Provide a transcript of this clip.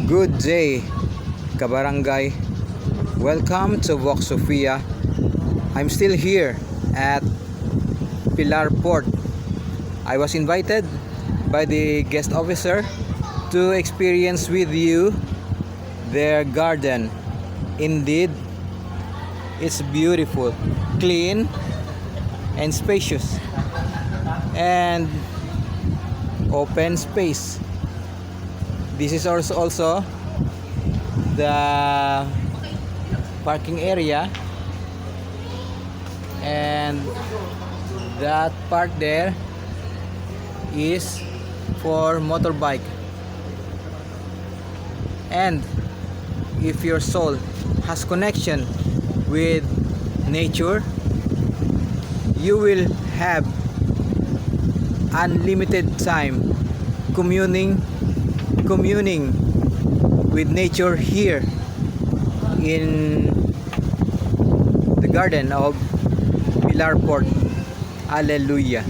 Good day, Kabarangay. Welcome to Vox Sofia. I'm still here at Pilar Port. I was invited by the guest officer to experience with you their garden. Indeed, it's beautiful, clean, and spacious, and open space. This is also the parking area, and that part there is for motorbike. And if your soul has connection with nature, you will have unlimited time communing with nature here in the garden of Pilar Port. Hallelujah.